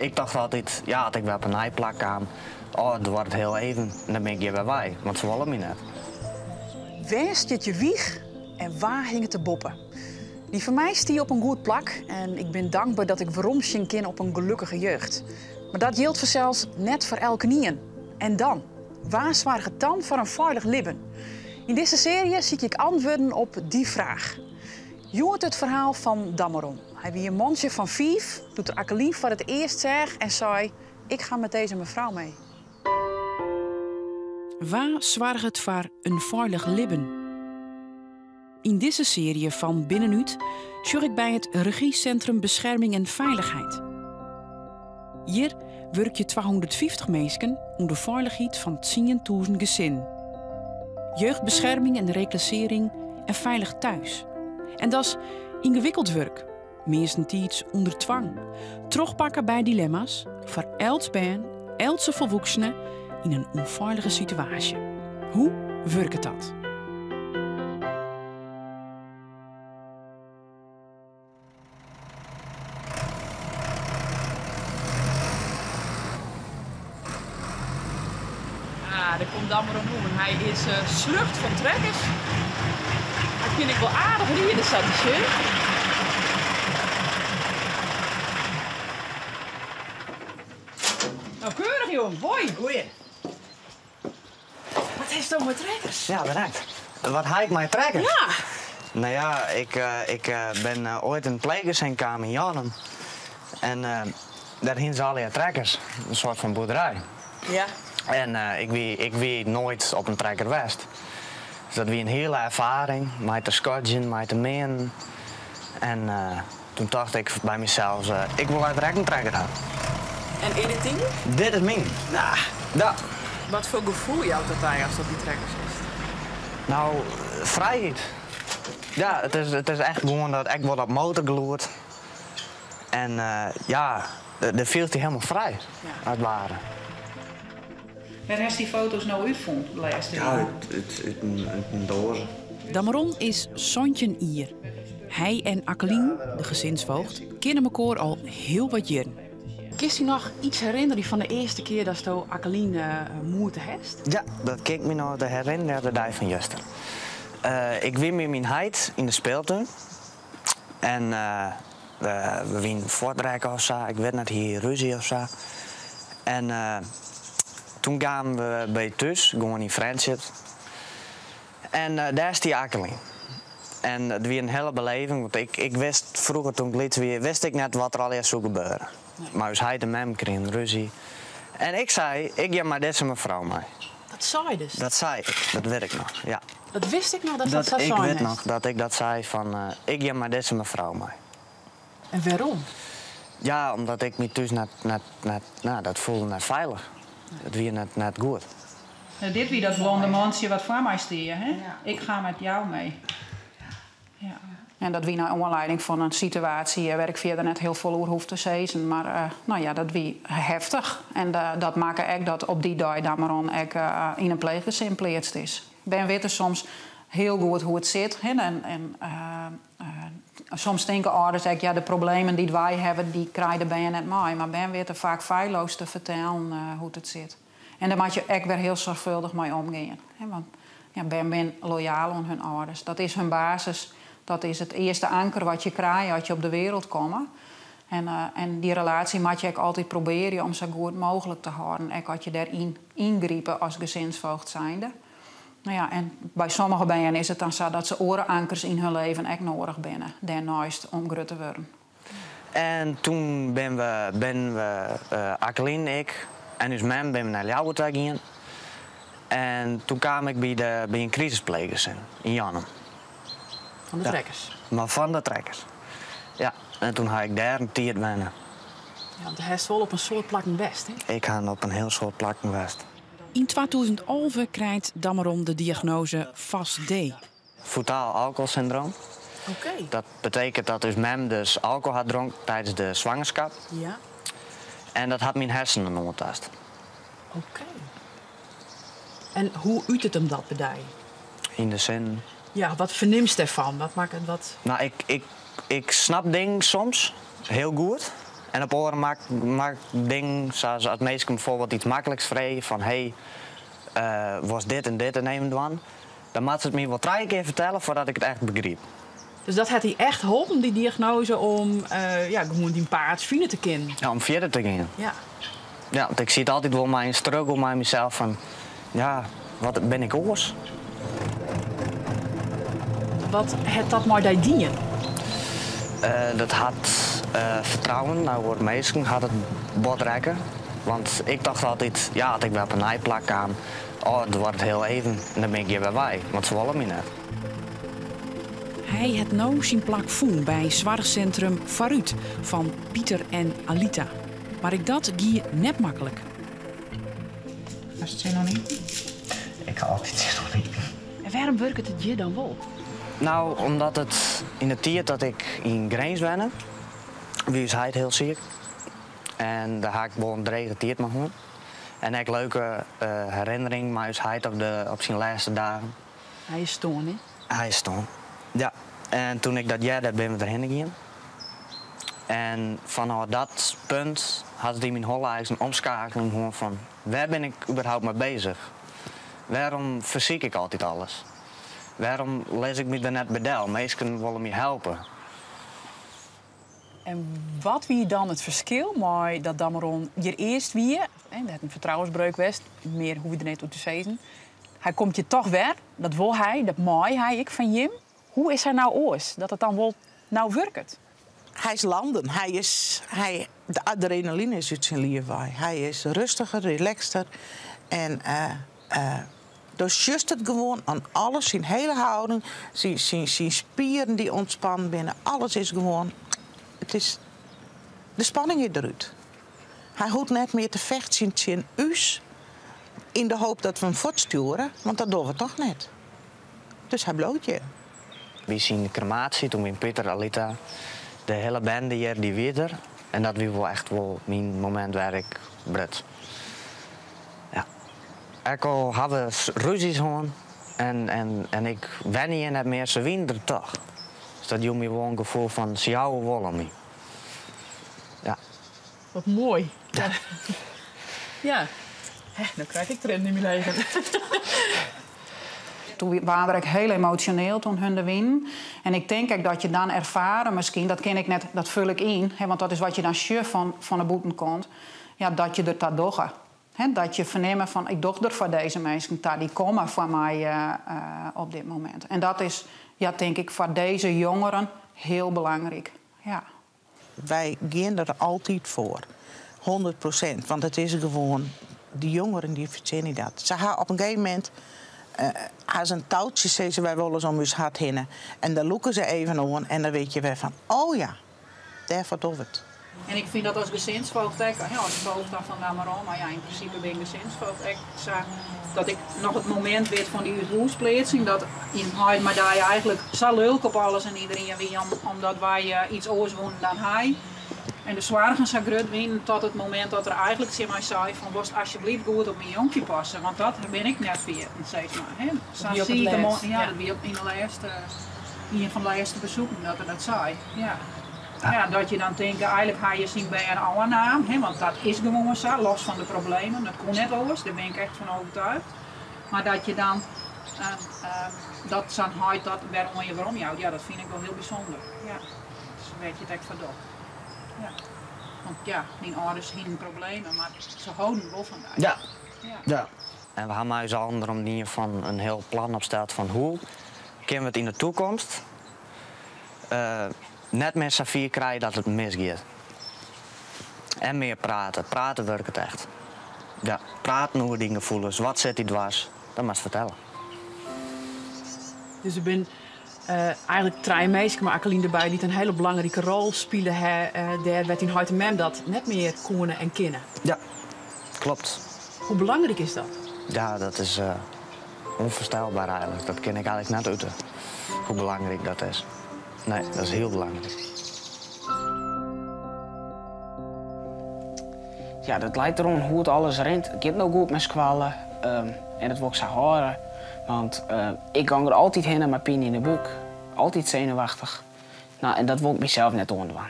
ik dacht altijd, ja, als ik wel op een nijplak aan, oh, dan wordt het heel even. En dan ben ik hier bij wij, want ze willen me net. Waar zit je wieg en waar hing het te boppen? Die van mij stie op een goed plak en ik ben dankbaar dat ik veromsjen kin op een gelukkige jeugd. Maar dat geldt zelfs net voor elke nien. En dan? Waar zwaar het dan voor een veilig leven? In deze serie zie ik antwoorden op die vraag. Je hoort het verhaal van Dameron. Hij wie een mondje van 5, doet er Akkelien voor het eerst zeg en zei: ik ga met deze mevrouw mee. Waar zwaar het voor een veilig leven? In deze serie van Binnenuit zorg ik bij het Regiecentrum Bescherming en Veiligheid. Hier werk je 250 mensen om de veiligheid van 10.000 gezinnen. Jeugdbescherming en reclassering en veilig thuis. En dat is ingewikkeld werk. Meestentijd onder dwang. Terugpakken bij dilemma's voor elk baan, elke volwassene in een onveilige situatie. Hoe werkt dat? Daar komt Dameron om. Hij is slucht van trekkers. Dat vind ik wel aardig hier, de statisje. Nou, keurig, jong. Hoi. Goeie. Wat heeft dan met trekkers? Ja, bedankt. Wat haal ik mijn trekker? Ja. Nou ja, ik ben ooit in pleeggezinkamer in Janum. En daar hingen ze alle trekkers. Een soort van boerderij. Ja. En ik wie nooit op een trekker west. Dus dat was een hele ervaring. Met de scotchen, met de men. En toen dacht ik bij mezelf, ik wil uiteraard een trekker hebben. En in het ding? Dit is mijn. Nou, dat. Wat voor gevoel jou dat hij als dat die trekkers is? Nou, vrijheid. Ja, het is echt gewoon dat ik word op motor geloerd. En ja, daar viel hij helemaal vrij, Ja. uit waren. Waar heeft die foto's nou uitgevonden? Ja, een doos. Dameron is Sontjen Ier. Hij en Akkelien, de gezinsvoogd, kennen elkaar al heel wat jaren. Kist u nog iets herinneren van de eerste keer dat je Akkelien moeite hebt? Ja, dat keek me nog de herinnerde dag van Juster. Ik win met mijn heid in de speeltuin. En we winnen voortrekken of zo. Ik weet net hier ruzie of zo. En toen gaan we bij thuis, gewoon in friendship. En daar is die Akkelien. En het was een hele beleving, want ik wist vroeger toen ik liet weer, wist ik net wat er al eerst zou gebeuren. Nee. Maar dus hij en mem kregen ruzie. En ik zei, ik ga maar deze mevrouw mee. Dat zei je dus? Dat zei ik, dat weet ik nog, ja. Dat wist ik nog dat dat zo Ik zijn weet is. nog dat ik dat zei van, ik ga maar deze mevrouw mee. En waarom? Ja, omdat ik me thuis dat voelde net veilig. Het was net goed. Nou, dit wie dat blonde mansje wat voor mij stier, hè? Ja. Ik ga met jou mee. Ja. En dat wie naar aanleiding van een situatie waar ik verder net heel veel over hoef te zeggen. Maar nou ja, dat wie heftig. En dat maakt ook dat op die dag Dameron in een pleeggezin plaatst is. Ben weet er soms heel goed hoe het zit. Hè? En soms denken ouders ook, ja, de problemen die wij hebben, die krijgen ben je net mee. Maar Ben weet er vaak feilloos te vertellen hoe het zit. En daar moet je ook weer heel zorgvuldig mee omgaan. Hè? Want ja, Ben loyaal aan hun ouders. Dat is hun basis. Dat is het eerste anker wat je krijgt als je op de wereld komt. En die relatie moet je ook altijd proberen om zo goed mogelijk te houden. En als je daarin ingrijpen als gezinsvoogd zijnde. Nou ja, en bij sommige bijen is het dan zo dat ze orenankers in hun leven ook nodig binnen. Daarnaast om groot te worden. En toen ben we Akkelien, ik en dus mem ben we naar Ljouwerta gegaan. En toen kwam ik bij een crisispleeggezin in Janum. Van de trekkers? Ja, maar van de trekkers. Ja, en toen had ik daar een tiert wennen. Ja, want hij is wel op een soort plak in West, hè? Ik ga op een heel soort plak in West. In 2011 krijgt Dameron de diagnose FASD. Fetaal alcoholsyndroom. Oké. Dat betekent dat dus mem dus alcohol had dronken tijdens de zwangerschap. Ja. En dat had mijn hersenen ongetast. Oké. En hoe uit het hem dat bij? In de zin... Ja, wat vernimt ervan? Wat maakt het wat? Nou, ik snap dingen soms heel goed. En op oren maak dingen zoals als mensen bijvoorbeeld iets makkelijks vrij van was dit en dit en even doen. Dan moet ze het me wel 3 keer vertellen voordat ik het echt begreep. Dus dat had hij echt geholpen, die diagnose, om gewoon die paard vrienden te kennen? Ja, om verder te gaan. Ja. Ja, want ik zie het altijd wel mijn struggle met mezelf van, ja, wat ben ik oors? Wat had dat maar die dienen? Dat had vertrouwen naar het mensen, had het botrekken. Want ik dacht altijd, ja, als ik wel op een nijplak kwam, dan wordt het heel even en dan ben ik hier weer bij. Want ze willen me net. Hij het nou zijn plak voen bij zorgcentrum Farut van Pieter en Alita. Maar ik dat gie net makkelijk. Als het zin nog niet. Ik ga altijd zin nog niet. En waarom werkt het je dan wel? Nou, omdat het in de tijd dat ik in Grains ben, wie is hij het heel ziek. En daar ga ik wel een drege tijd mee gewoon. En ik leuke herinnering, maar is hij op zijn laatste dagen. Hij is stoon, hè? Hij is stom. Ja. En toen ik dat jaar daar ben we erheen gegaan. En vanaf dat punt had hij mijn holle eigenlijk een omschakeling gewoon van waar ben ik überhaupt mee bezig? Waarom verziek ik altijd alles? Waarom lees ik me er net bedel? Mensen willen me helpen. En wat wie dan het verschil met dat Dameron hier eerst wie, en dat een vertrouwensbreuk was, meer hoe we er net toe te zeggen. Hij komt je toch weer, dat wil hij, dat mooi hij ik van Jim. Hoe is hij nou oors dat het dan wel nou werkt? Hij is landen. De adrenaline is uit zijn liefde. Hij is rustiger, relaxter. En dus just het gewoon aan alles, zijn hele houding, zijn spieren die ontspannen binnen. Alles is gewoon. De spanning is eruit. Hij hoeft net meer te vechten in us in de hoop dat we hem voortsturen, want dat doen we toch net. Dus hij bloot je. We zien de crematie, toen in Pieter, Alita, de hele bende hier, die weer er. En dat was wel echt wel mijn moment waar ik bret. Ja. Ik al hadden ruzies gewoon en ik wen niet net meer, ze winnen er toch. Dus dat joeg me wel een gevoel van, ze houden wel aan me. Ja. Wat mooi. Ja. Ja. Dan krijg ik er in mijn leven. Toen waren we heel emotioneel toen hun de win. En ik denk ook dat je dan ervaren, misschien, dat ken ik net, dat vul ik in. Hè, want dat is wat je dan sjur van de boetenkant. Ja, dat je er dat doggen. Dat je vernemen van, ik doch er voor deze mensen, die komen van mij op dit moment. En dat is, ja, denk ik, voor deze jongeren heel belangrijk. Ja. Wij gaan er altijd voor. 100%. Want het is gewoon, die jongeren die verzinnen dat. Ze gaan op een gegeven moment, als een touwtje zeggen ze, wij willen zo eens hard hinnen. En dan loeken ze even aan en dan weet je weer van, oh ja, daarvoor doe het. En ik vind dat als gezinsvoogd, ja, als voogd dan van Dameron, maar ja, in principe ben ik gezinsvoogd. Dat ik nog het moment weet van die huisplaatsing, dat in hij, maar daar je eigenlijk zo leuk op alles en iedereen wie, omdat wij iets oors woonden dan hij. En de zwaargen zo groot winnen tot het moment dat er eigenlijk zeg maar zei van, was alsjeblieft goed op mijn jongje passen, want dat ben ik net weer, zeg maar. Zo zie ik hem, ja, dat wie in een van de laatste bezoeken dat er dat zei. Ja. Ja, dat je dan denkt, eigenlijk ga je zien bij een oude naam, want dat is gewoon zo, los van de problemen. Dat kon net anders, daar ben ik echt van overtuigd. Maar dat je dan, dat zo'n huid, dat waarom je houdt, ja, dat vind ik wel heel bijzonder. Ja. Dus dan weet je het echt van door. Ja. Want ja, mijn ouders geen problemen, maar ze houden wel van dat. Ja. Ja. En we hebben dus anderom dingen van een heel plan opgesteld van hoe kunnen we het in de toekomst net met z'n vier krijgen dat het misgaat. En meer praten. Praten werkt het echt. Ja, praten over dingen gevoelens. Wat zit hij dwars? Dat mag je vertellen. Dus ik ben eigenlijk drie mensen, maar Akeline erbij, die een hele belangrijke rol spelen. Daar werd in Huid Mem dat net meer koenen en kennen. Ja, klopt. Hoe belangrijk is dat? Ja, dat is onvoorstelbaar eigenlijk. Dat ken ik eigenlijk net uiten. Hoe belangrijk dat is. Nee, dat is heel belangrijk. Ja, dat lijkt erom hoe het alles rent. Ik heb nog goed met squallen en dat wil ik zo horen. Want ik gang er altijd heen met mijn pijn in de buik. Altijd zenuwachtig. Nou, en dat wil ik mezelf net onderdoen.